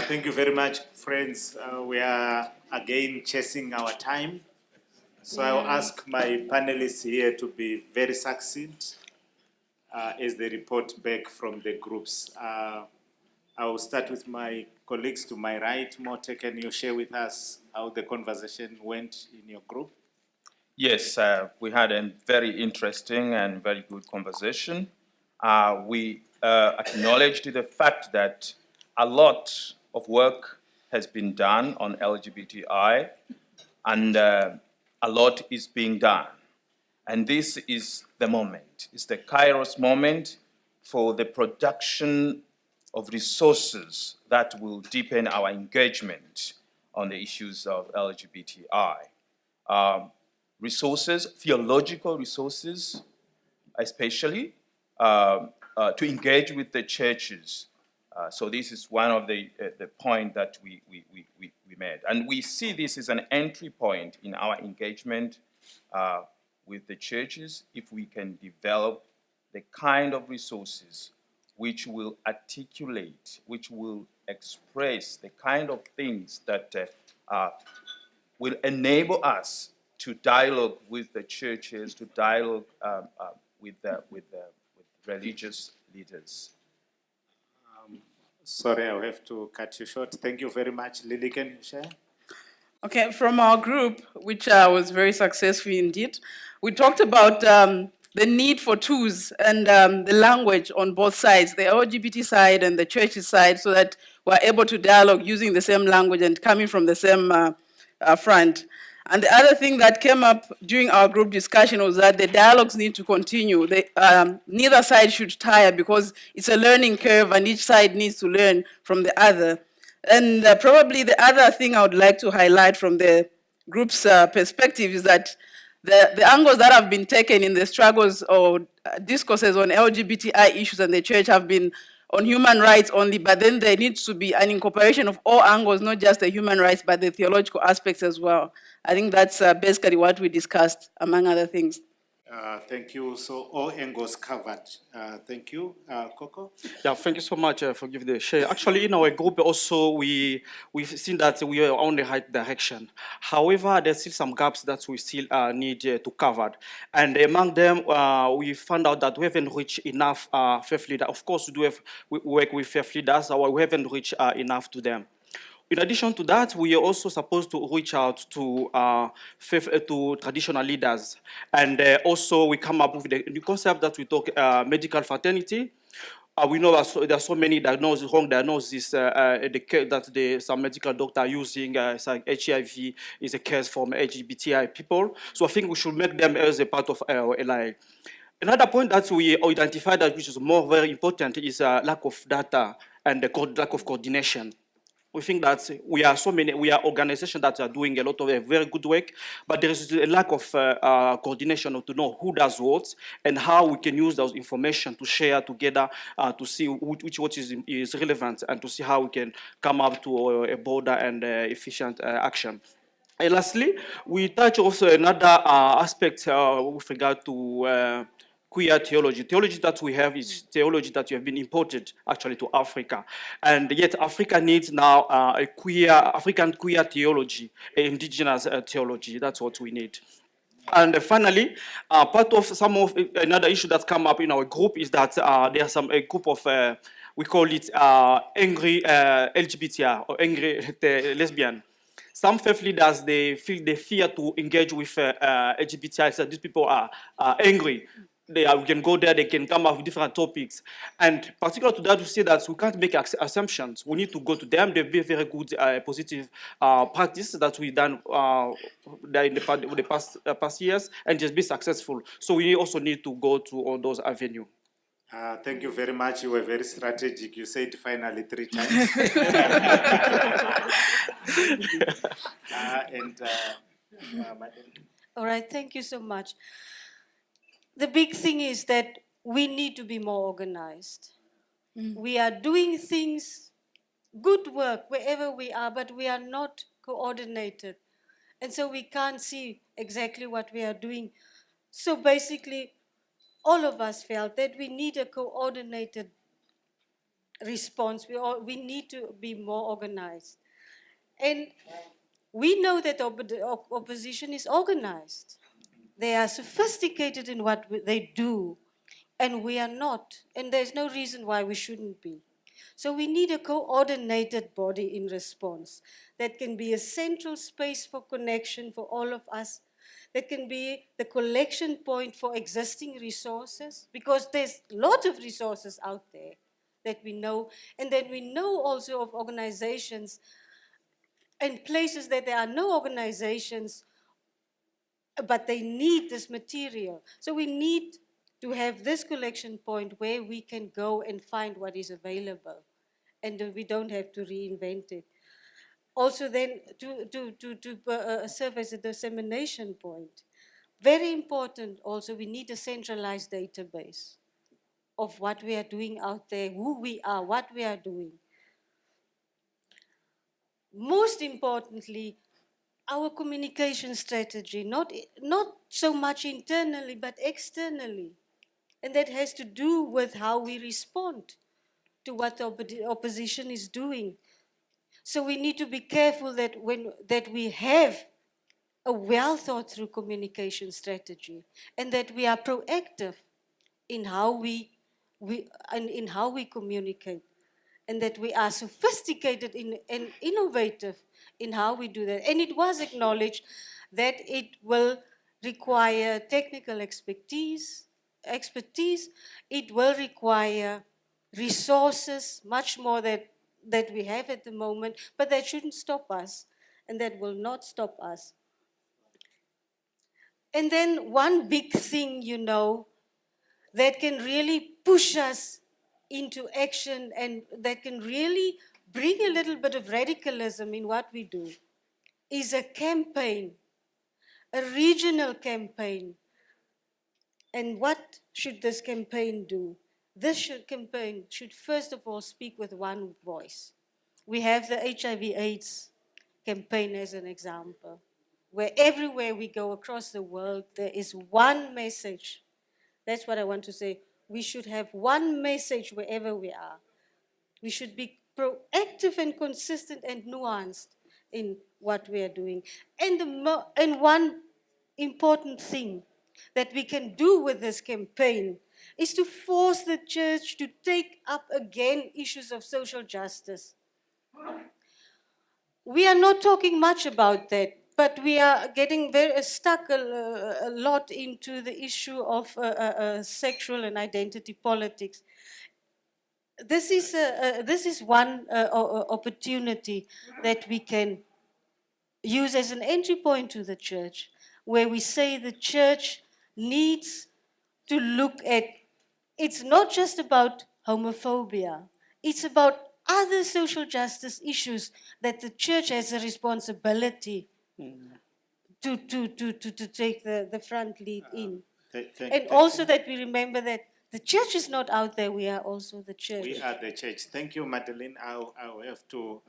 Thank you very much, friends. We are again chasing our time. So I'll ask my panelists here to be very succinct as they report back from the groups. I will start with my colleagues to my right. Mote, can you share with us how the conversation went in your group? Yes, we had a very interesting and very good conversation. We acknowledged the fact that a lot of work has been done on LGBTI, and a lot is being done. And this is the moment. It's the Kairos moment for the production of resources that will deepen our engagement on the issues of LGBTI. Resources, theological resources, especially to engage with the churches. So this is one of the point that we made. And we see this as an entry point in our engagement with the churches if we can develop the kind of resources which will articulate, which will express the kind of things that will enable us to dialogue with the churches, to dialogue with religious leaders. Sorry, I'll have to cut you short. Thank you very much. Lily, can you share? Okay, from our group, which was very successful indeed, we talked about the need for tools and the language on both sides, the LGBT side and the church's side, so that we're able to dialogue using the same language and coming from the same front. And the other thing that came up during our group discussion was that the dialogues need to continue. Neither side should tire because it's a learning curve and each side needs to learn from the other. And probably the other thing I would like to highlight from the group's perspective is that the angles that have been taken in the struggles or discourses on LGBTI issues and the church have been on human rights only, but then there needs to be an incorporation of all angles, not just the human rights, but the theological aspects as well. I think that's basically what we discussed, among other things. Thank you. So all angles covered. Thank you. Coco? Yeah, thank you so much for giving the share. Actually, in our group also, we've seen that we are on the right direction. However, there's still some gaps that we still need to cover. And among them, we found out that we haven't reached enough faith leaders. Of course, we work with faith leaders, but we haven't reached enough to them. In addition to that, we are also supposed to reach out to traditional leaders. And also we come up with the new concept that we talk medical fraternity. We know that there are so many diagnoses, wrong diagnoses that some medical doctors are using, like HIV is a case for LGBTI people. So I think we should make them as a part of our LI. Another point that we identified that which is very important is lack of data and the lack of coordination. We think that we are organizations that are doing a lot of very good work, but there is a lack of coordination to know who does what and how we can use those information to share together to see what is relevant and to see how we can come up to a broader and efficient action. And lastly, we touch also another aspect with regard to queer theology. Theology that we have is theology that have been imported actually to Africa. And yet Africa needs now African queer theology, indigenous theology. That's what we need. And finally, part of another issue that's come up in our group is that there's a group of, we call it angry LGBTI or angry lesbian. Some faith leaders, they fear to engage with LGBTI, so these people are angry. We can go there, they can come up with different topics. And particular to that, we say that we can't make assumptions. We need to go to them. They've been very good, positive practice that we've done in the past years and just be successful. So we also need to go to all those avenues. Thank you very much. You were very strategic. You said finally 3 times. All right, thank you so much. The big thing is that we need to be more organized. We are doing things, good work wherever we are, but we are not coordinated. And so we can't see exactly what we are doing. So basically, all of us felt that we need a coordinated response. We need to be more organized. And we know that opposition is organized. They are sophisticated in what they do, and we are not. And there's no reason why we shouldn't be. So we need a coordinated body in response that can be a central space for connection for all of us, that can be the collection point for existing resources, because there's a lot of resources out there that we know, and then we know also of organizations and places that there are no organizations, but they need this material. So we need to have this collection point where we can go and find what is available, and we don't have to reinvent it. Also then to serve as a dissemination point. Very important also, we need a centralized database of what we are doing out there, who we are, what we are doing. Most importantly, our communication strategy, not so much internally, but externally. And that has to do with how we respond to what the opposition is doing. So we need to be careful that we have a well thought through communication strategy, and that we are proactive in how we communicate, and that we are sophisticated and innovative in how we do that. And it was acknowledged that it will require technical expertise, it will require resources, much more that we have at the moment, but that shouldn't stop us, and that will not stop us. And then one big thing, that can really push us into action and that can really bring a little bit of radicalism in what we do is a campaign, a regional campaign. And what should this campaign do? This campaign should first of all speak with one voice. We have the HIV/AIDS campaign as an example, where everywhere we go across the world, there is one message. That's what I want to say. We should have one message wherever we are. We should be proactive and consistent and nuanced in what we are doing. And one important thing that we can do with this campaign is to force the church to take up again issues of social justice. We are not talking much about that, but we are getting very stuck a lot into the issue of sexual and identity politics. This is one opportunity that we can use as an entry point to the church, where we say the church needs to look at, it's not just about homophobia, it's about other social justice issues that the church has a responsibility to take the front lead in. And also that we remember that the church is not out there, we are also the church. We are the church. Thank you, Madeleine. I'll have to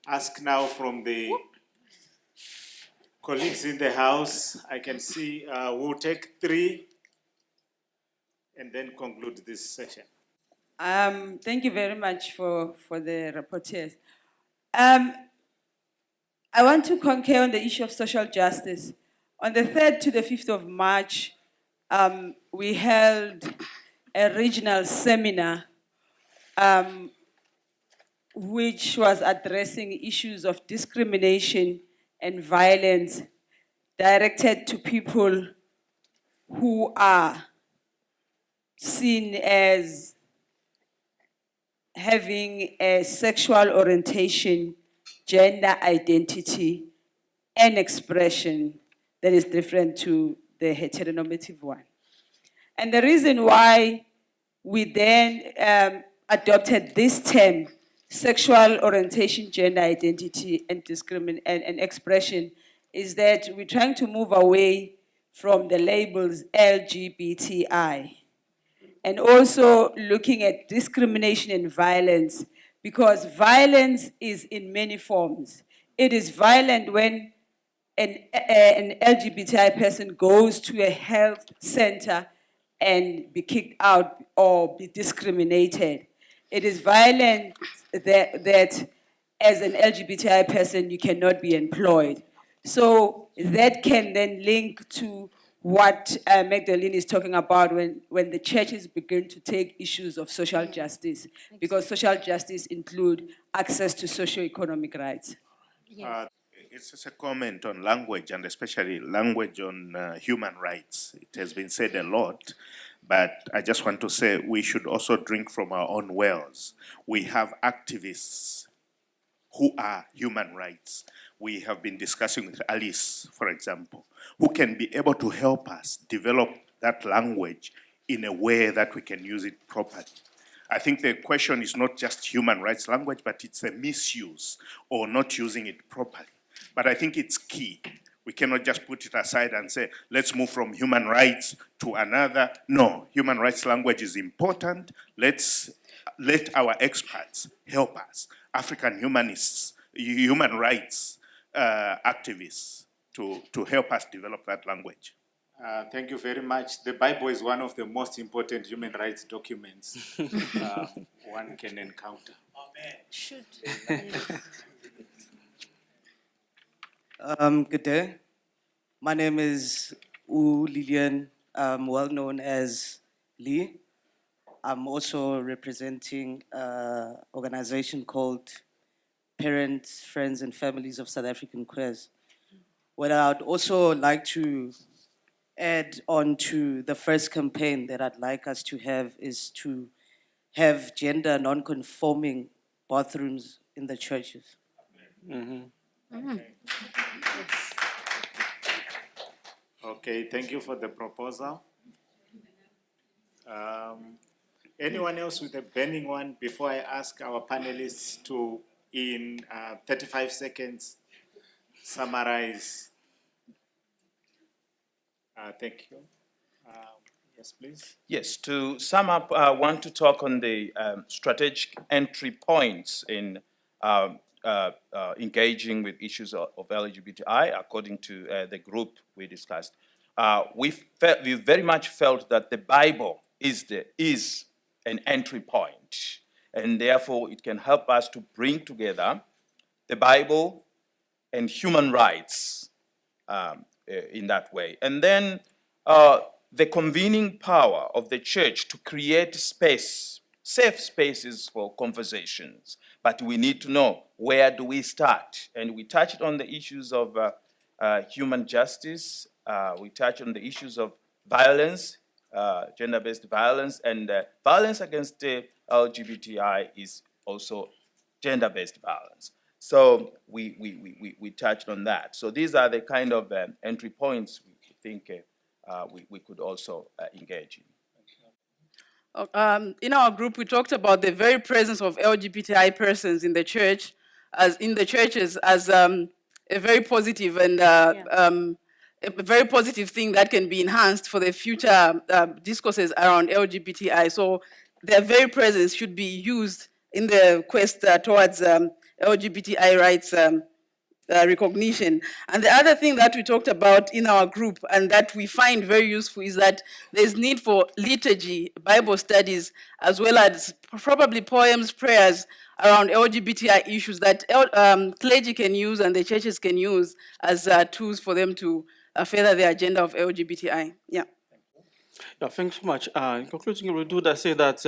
ask now from the colleagues in the house. I can see we'll take 3 and then conclude this session. Thank you very much for the rapporteurs. I want to concur on the issue of social justice. On the 3rd to the 5th of March, we held a regional seminar which was addressing issues of discrimination and violence directed to people who are seen as having a sexual orientation, gender identity, and expression that is different to the heteronormative one. And the reason why we then adopted this term, sexual orientation, gender identity, and and expression, is that we're trying to move away from the labels LGBTI, and also looking at discrimination and violence, because violence is in many forms. It is violent when an LGBTI person goes to a health center and be kicked out or be discriminated. it is violent that as an LGBTI person, you cannot be employed. So that can then link to what Magdalene is talking about when the churches begin to take issues of social justice, because social justice include access to socio-economic rights. It's just a comment on language, and especially language on human rights. It has been said a lot, but I just want to say we should also drink from our own wells. We have activists who are human rights. We have been discussing with Alice, for example, who can be able to help us develop that language in a way that we can use it properly. I think the question is not just human rights language, but it's the misuse or not using it properly. But I think it's key. We cannot just put it aside and say, let's move from human rights to another. No, human rights language is important. Let's let our experts help us, African humanists, human rights activists, to help us develop that language. Thank you very much. The Bible is one of the most important human rights documents one can encounter. Should. Good day. My name is Lilian, well known as Lee. I'm also representing an organization called Parents, Friends, and Families of South African Queers. What I'd also like to add on to the first campaign that I'd like us to have is to have gender non-conforming bathrooms in the churches. Okay, thank you for the proposal. Anyone else with a burning one before I ask our panelists to, in 35 seconds, summarize? Thank you. Yes, please. Yes, to sum up, I want to talk on the strategic entry points in engaging with issues of LGBTI, according to the group we discussed. We very much felt that the Bible is an entry point, and therefore it can help us to bring together the Bible and human rights in that way. And then the convening power of the church to create space, safe spaces for conversations. But we need to know, where do we start? And we touched on the issues of human justice. We touched on the issues of violence, gender-based violence, and violence against the LGBTI is also gender-based violence. So we touched on that. So these are the kind of entry points we think we could also engage in. In our group, we talked about the very presence of LGBTI persons in the church, as a very positive and a very positive thing that can be enhanced for the future discourses around LGBTI. So their very presence should be used in the quest towards LGBTI rights recognition. And the other thing that we talked about in our group and that we find very useful is that there's need for liturgy, Bible studies, as well as probably poems, prayers around LGBTI issues that clergy can use and the churches can use as tools for them to further the agenda of LGBTI. Yeah. Yeah, thanks so much. In conclusion, we do that say that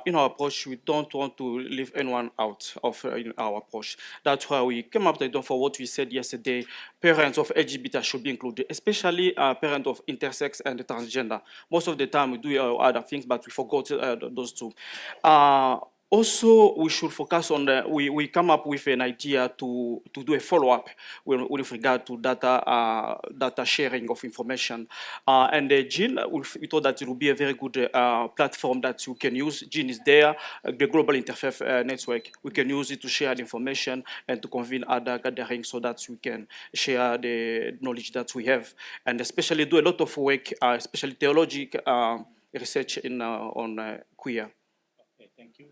in our approach, we don't want to leave anyone out of in our approach. That's why we came up with the for what we said yesterday. Parents of LGBT should be included, especially parents of intersex and transgender. Most of the time we do other things, but we forgot those two. Also, we should focus on we come up with an idea to do a follow-up with regard to data sharing of information. And Jean, we thought that it would be a very good platform that you can use. Jean is there, the Global Interfaith Network. We can use it to share the information and to convene other gatherings so that we can share the knowledge that we have. And especially do a lot of work, especially theological research on queer. Okay, thank you.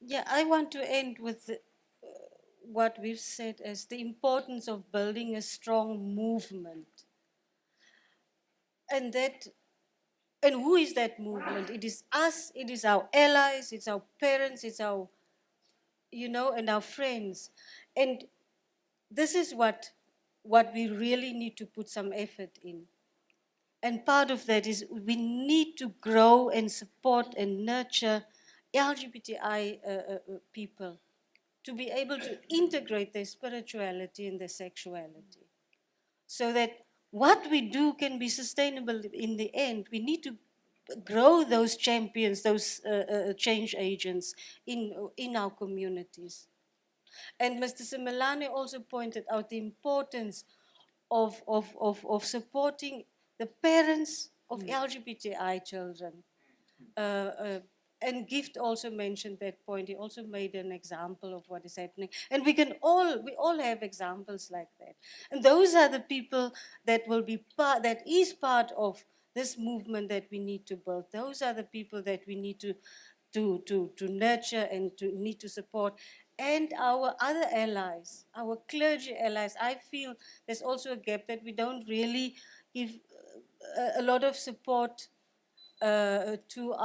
Yeah, I want to end with what we've said as the importance of building a strong movement. And that And who is that movement? It is us, it is our allies, it's our parents, it's our, and our friends. And this is what we really need to put some effort in. And part of that is we need to grow and support and nurture LGBTI people to be able to integrate their spirituality and their sexuality, so that what we do can be sustainable in the end. We need to grow those champions, those change agents in our communities. And Mr. Simelane also pointed out the importance of supporting the parents of LGBTI children. And Gift also mentioned that point. He also made an example of what is happening. And we all have examples like that. And those are the people that is part of this movement that we need to build. Those are the people that we need to nurture and need to support. And our other allies, our clergy allies, I feel there's also a gap that we don't really give a lot of support to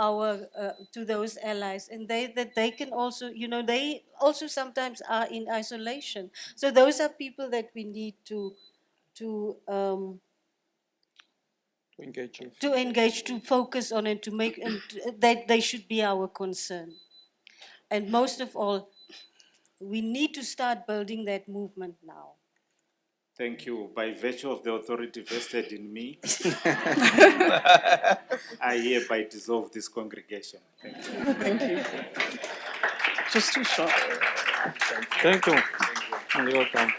those allies, and they can also, they also sometimes are in isolation. So those are people that we need to engage, to focus on, and to make, and that they should be our concern. And most of all, we need to start building that movement now. Thank you. By virtue of the authority vested in me, I hereby dissolve this congregation. Thank you. Thank you. Just too short. Thank you. You're welcome.